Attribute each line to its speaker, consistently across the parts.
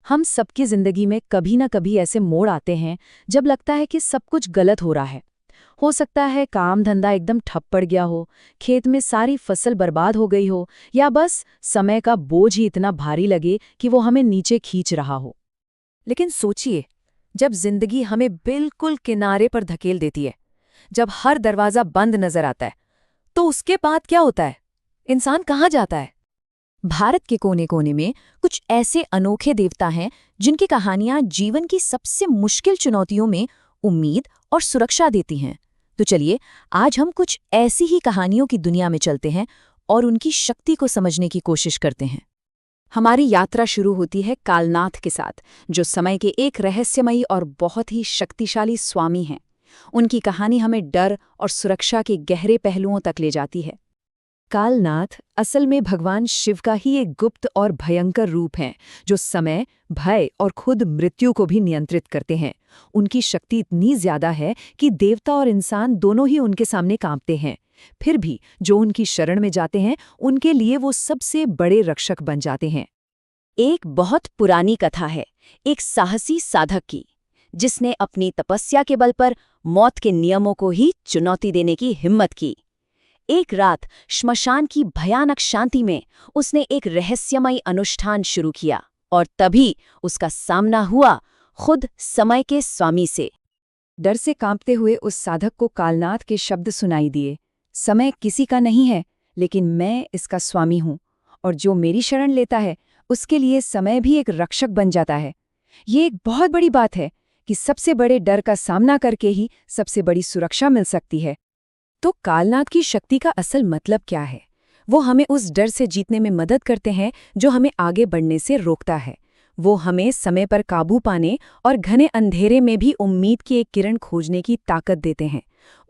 Speaker 1: हम सबकी जिंदगी में कभी ना कभी ऐसे मोड़ आते हैं जब लगता है कि सब कुछ गलत हो रहा है। हो सकता है काम धंधा एकदम ठप पड़ गया हो, खेत में सारी फसल बर्बाद हो गई हो, या बस समय का बोझ ही इतना भारी लगे कि वो हमें नीचे खींच रहा हो।
Speaker 2: लेकिन सोचिए, जब जिंदगी हमें बिल्कुल किनारे पर धकेल देती है, जब हर दरवाजा बंद नजर आता है, तो उसके बाद क्या होता है? इंसान कहाँ जाता है? भारत के कोने कोने में कुछ ऐसे अनोखे देवता हैं जिनकी कहानियां जीवन की सबसे मुश्किल चुनौतियों में उम्मीद और सुरक्षा देती हैं। तो चलिए, आज हम कुछ ऐसी ही कहानियों की दुनिया में चलते हैं और उनकी शक्ति को समझने की कोशिश करते हैं।
Speaker 1: हमारी यात्रा शुरू होती है कालनाथ के साथ, जो समय के एक रहस्यमयी और बहुत ही शक्तिशाली स्वामी हैं। उनकी कहानी हमें डर और सुरक्षा के गहरे पहलुओं तक ले जाती है।
Speaker 2: कालनाथ असल में भगवान शिव का ही एक गुप्त और भयंकर रूप हैं, जो समय, भय और खुद मृत्यु को भी नियंत्रित करते हैं। उनकी शक्ति इतनी ज्यादा है कि देवता और इंसान दोनों ही उनके सामने कांपते हैं। फिर भी जो उनकी शरण में जाते हैं, उनके लिए वो सबसे बड़े रक्षक बन जाते हैं।
Speaker 1: एक बहुत पुरानी कथा है, एक साहसी साधक की, जिसने अपनी तपस्या के बल पर मौत के नियमों को ही चुनौती देने की हिम्मत की। एक रात श्मशान की भयानक शांति में उसने एक रहस्यमयी अनुष्ठान शुरू किया, और तभी उसका सामना हुआ खुद समय के स्वामी से।
Speaker 2: डर से कांपते हुए उस साधक को कालनाथ के शब्द सुनाई दिए, समय किसी का नहीं है, लेकिन मैं इसका स्वामी हूँ, और जो मेरी शरण लेता है उसके लिए समय भी एक रक्षक बन जाता है। ये एक बहुत बड़ी बात है कि सबसे बड़े डर का सामना करके ही सबसे बड़ी सुरक्षा मिल सकती है। तो कालनाथ की शक्ति का असल मतलब क्या है? वो हमें उस डर से जीतने में मदद करते हैं जो हमें आगे बढ़ने से रोकता है। वो हमें समय पर काबू पाने और घने अंधेरे में भी उम्मीद की एक किरण खोजने की ताकत देते हैं।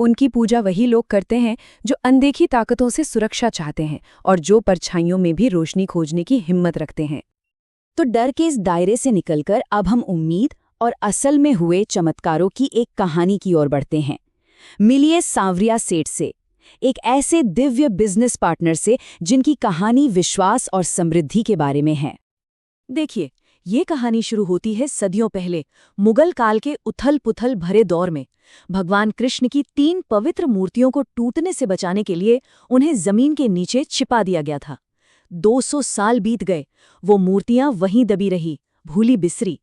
Speaker 2: उनकी पूजा वही लोग करते हैं जो अनदेखी ताकतों से सुरक्षा चाहते हैं और जो परछाइयों में भी रोशनी खोजने की हिम्मत रखते हैं।
Speaker 1: तो डर के इस दायरे से निकलकर अब हम उम्मीद और असल में हुए चमत्कारों की एक कहानी की ओर बढ़ते हैं। मिलिए सांवरिया सेठ से, एक ऐसे दिव्य बिजनेस पार्टनर से जिनकी कहानी विश्वास और समृद्धि के बारे में है।
Speaker 2: देखिए, ये कहानी शुरू होती है सदियों पहले, मुगल काल के उथल-पुथल भरे दौर में। भगवान कृष्ण की 3 पवित्र मूर्तियों को टूटने से बचाने के लिए उन्हें जमीन के नीचे छिपा दिया गया था। 200 साल बीत गए, वो मूर्तियां वहीं दबी रही, भूली बिसरी।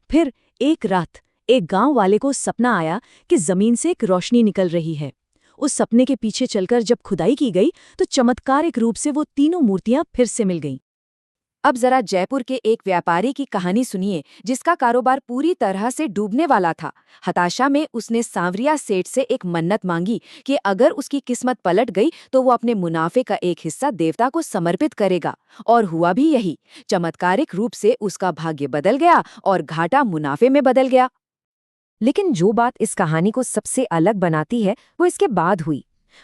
Speaker 2: फिर एक रात एक गांव वाले को सपना आया कि जमीन से एक रोशनी निकल रही है। उस सपने के पीछे चलकर जब खुदाई की गई तो चमत्कारिक रूप से वो तीनों मूर्तियां फिर से मिल गईं। अब जरा जयपुर के एक व्यापारी की कहानी सुनिए, जिसका कारोबार पूरी तरह से डूबने वाला था। हताशा में उसने सांवरिया सेठ से एक मन्नत मांगी कि अगर उसकी किस्मत पलट गई तो वो अपने मुनाफे का एक हिस्सा देवता को समर्पित करेगा। और हुआ भी यही। चमत्कारिक रूप से उसका भाग्य बदल गया और घाटा मुनाफे में बदल गया। लेकिन जो बात इस कहानी को सबसे अलग बनाती है वो इसके बाद हुई।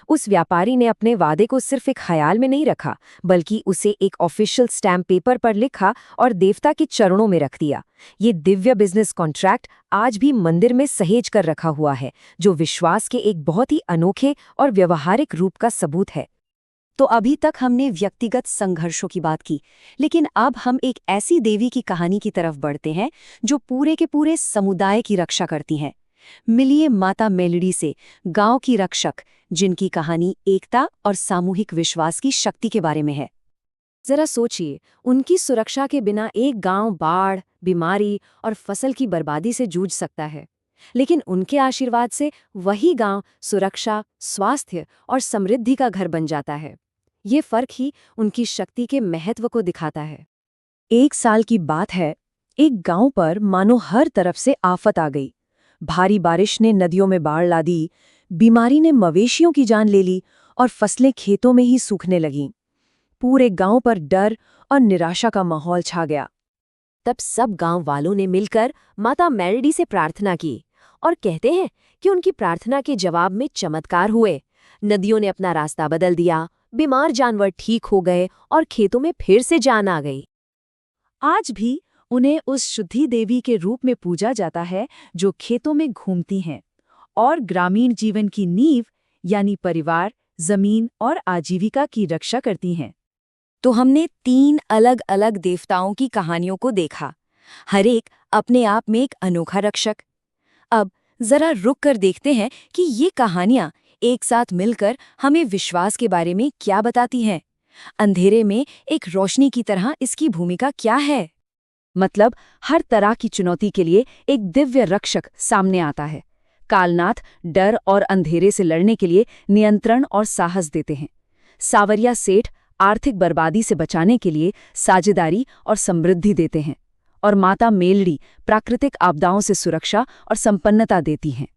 Speaker 2: उस व्यापारी ने अपने वादे को सिर्फ एक ख्याल में नहीं रखा, बल्कि उसे एक ऑफिशियल स्टैम्प पेपर पर लिखा और देवता के चरणों में रख दिया। ये दिव्य बिजनेस कॉन्ट्रैक्ट आज भी मंदिर में सहेज कर रखा हुआ है, जो विश्वास के एक बहुत ही अनोखे और व्यवहारिक रूप का सबूत है।
Speaker 1: तो अभी तक हमने व्यक्तिगत संघर्षों की बात की, लेकिन अब हम एक ऐसी देवी की कहानी की तरफ बढ़ते हैं जो पूरे के पूरे समुदाय की रक्षा करती हैं। मिलिए माता मेलडी से, गांव की रक्षक, जिनकी कहानी एकता और सामूहिक विश्वास की शक्ति के बारे में है।
Speaker 2: जरा सोचिए, उनकी सुरक्षा के बिना एक गांव बाढ़, बीमारी और फसल की बर्बादी से जूझ सकता है, लेकिन उनके आशीर्वाद से वही गांव सुरक्षा, स्वास्थ्य और समृद्धि का घर बन जाता है। ये फर्क ही उनकी शक्ति के महत्व को दिखाता है।
Speaker 1: एक साल की बात है, एक गांव पर मानो हर तरफ से आफत आ गई। भारी बारिश ने नदियों में बाढ़ ला दी, बीमारी ने मवेशियों की जान ले ली और फसलें खेतों में ही सूखने लगीं। पूरे गांव पर डर और निराशा का माहौल छा गया।
Speaker 2: तब सब गांव वालों ने मिलकर माता मेलडी से प्रार्थना की, और कहते हैं कि उनकी प्रार्थना के जवाब में चमत्कार हुए। नदियों ने अपना रास्ता बदल दिया, बीमार जानवर ठीक हो गए और खेतों में फिर से जान आ गई।
Speaker 1: आज भी उन्हें उस शुद्धि देवी के रूप में पूजा जाता है, जो खेतों में घूमती हैं और ग्रामीण जीवन की नींव यानी परिवार, जमीन और आजीविका की रक्षा करती हैं।
Speaker 2: तो हमने 3 अलग अलग देवताओं की कहानियों को देखा।
Speaker 1: हर एक अपने आप में एक अनोखा रक्षक। अब जरा रुक कर देखते हैं कि ये कहानियां एक साथ मिलकर हमें विश्वास के बारे में क्या बताती हैं। अंधेरे में एक रोशनी की तरह इसकी भूमिका क्या है? मतलब हर तरह की चुनौती के लिए एक दिव्य रक्षक सामने आता है। कालनाथ डर और अंधेरे से लड़ने के लिए नियंत्रण और साहस देते हैं। सावरिया सेठ आर्थिक बर्बादी से बचाने के लिए साझेदारी और समृद्धि देते हैं। और माता मेलड़ी प्राकृतिक आपदाओं से सुरक्षा और संपन्नता देती हैं।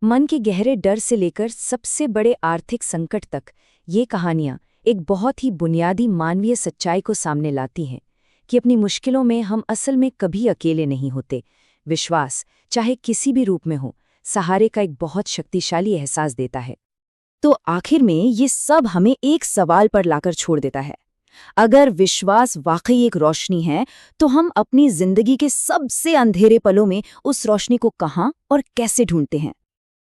Speaker 1: मन के गहरे डर से लेकर सबसे बड़े आर्थिक संकट तक ये कहानियां एक बहुत ही बुनियादी मानवीय सच्चाई को सामने लाती हैं कि अपनी मुश्किलों में हम असल में कभी अकेले नहीं होते। विश्वास, चाहे किसी भी रूप में हो, सहारे का एक बहुत शक्तिशाली एहसास देता है। तो आखिर में ये सब हमें एक सवाल पर लाकर छोड़ देता है। अगर विश्वास वाकई एक रोशनी है, तो हम अपनी जिंदगी के सबसे अंधेरे पलों में उस रोशनी को कहाँ और कैसे ढूंढते हैं?